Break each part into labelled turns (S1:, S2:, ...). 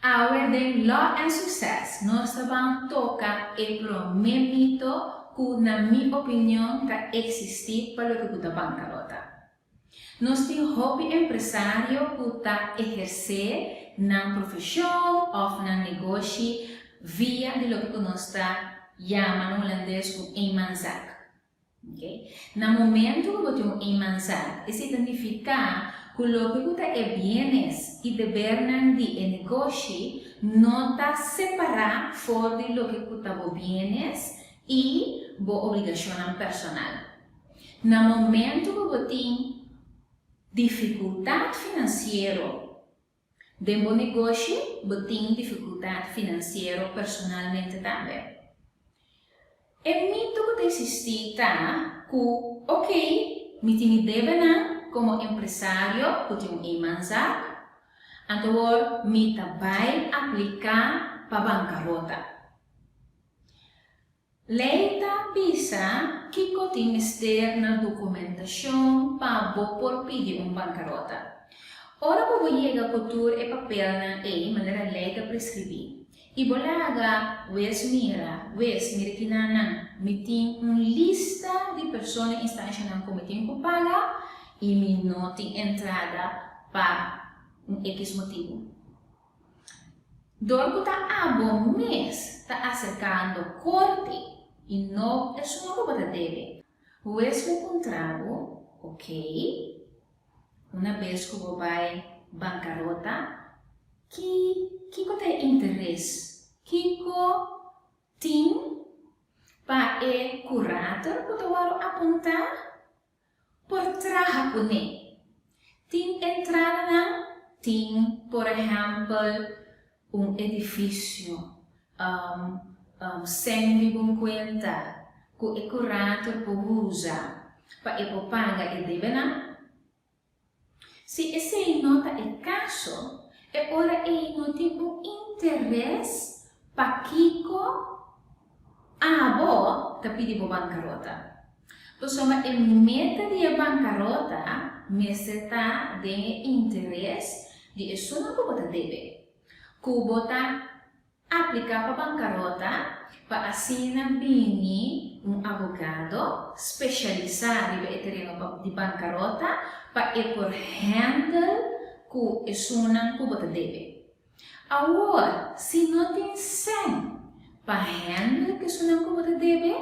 S1: Awe den Law and Success, nós vamos tocar o primeiro mito que, na minha opinião, está existir para o que está bancarrota. Nós temos hobby empresário que está exercer na profissão ou na negócio via de lo que nós está chamando em holandês como eenmanszaak. Okay? No momento que você tem um eenmanszaak, isso significa que lo que você é bienes e deveres de negócio não está separado fora de lo que você tem bienes e obrigação personal. No momento que você tem dificuldade financeira dentro do negócio, você tem dificuldade financeira personalmente também. É mito que existe tá que, ok, me tem deve como empresário, que tem um eenmanszaak, então me vai aplicar para bancarrota. Lei tá pisa que tem que na documentação para por pedir bancarrota. Ora que você chega a cultura e papel na maneira lei que prescrever. E bolaga, mira que me tem uma lista de pessoas em instância na comitê que paga e me não tem entrada para um X motivo. Dorco tá bom mês, tá acercando corte e não é só uma coisa dele. O encontrado, ok, uma vez que eu vai bancarrota, que tem interesse, que tem para o curator que eu apontar por trás com ele. Tem entrada tem, por exemplo, um edifício, 150 que o curator pode usar para ele pagar e deve não. Se esse não é o caso, é hora ele não tem um interesse para Kiko tá pedindo bancarrota. Então, a meta de bancarrota, mas está de interesse de isso não pode deve. Cubo tá aplicar para bancarrota para assinar bem um advogado especializado em terreno de bancarrota para ele por handle que isso não pode deve. Agora, se não tem 100 para handle que isso não pode deve,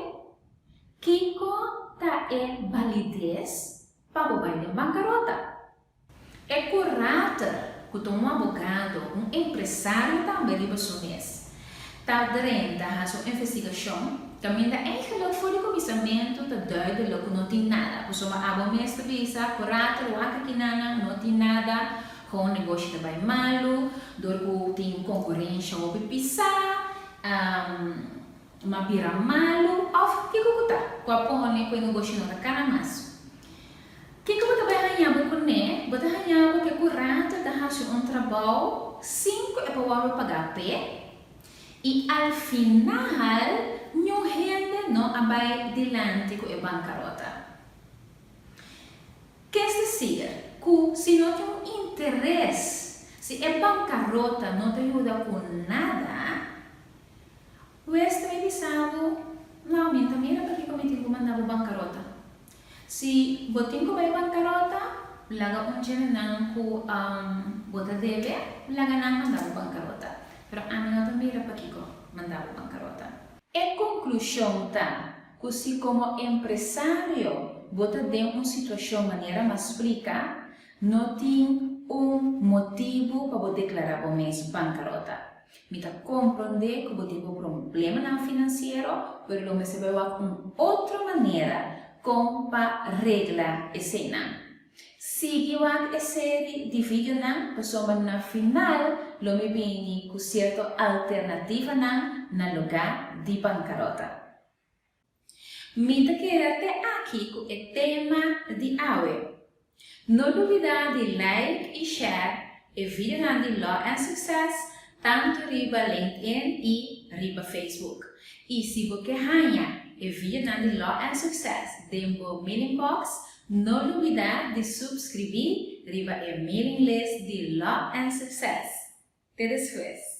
S1: Kiko tá validez para o baile de bancarrota. É correto que um advogado, um empresário também de pessoas, está dentro da sua investigação, também da engeluk voor de comissamento, está duidelijk que não tem nada. Porque uma abomesta visa, correto, o aqui não tem nada, com o negócio também malo, dor que tem concorrência ou pisar, uma bira malo, ou que está? Com a porra, com o negócio não está mais. O que você vai ganhar com ele? Você vai ganhar porque correto está fazendo trabalho, 5 é para pagar pé, e ao final, não rende não vai dilante com a bancarrota. Quer dizer, que se não tem um interesse, se a bancarrota não te ajuda com nada, você está pensando, não, mira porque cometi que mandar bancarrota. Se você tem que vai bancarrota, laga um general que você deve, laga não mandar bancarrota. Pero a mim não mira porque mandar bancarrota. A conclusão tá que se como empresário você tem uma situação de maneira mais explicar, não tem um motivo para você declarar o mês bancarrota. Me tá compreender que você tem um problema financeiro, mas você vai ver uma outra maneira como para reglar esse não. Se a série divide não, pessoa na final, lo me vem com certa alternativa na lugar de bancarrota. Me tá querendo até aqui com o tema de hoje. Não duvida de like e share o vídeo de Law and Success, tanto riba LinkedIn e riba Facebook. E se você ganha o vídeo de Law and Success dentro do mailing box, não duvida de subscrever riba a mailing list de Law and Success. Até después.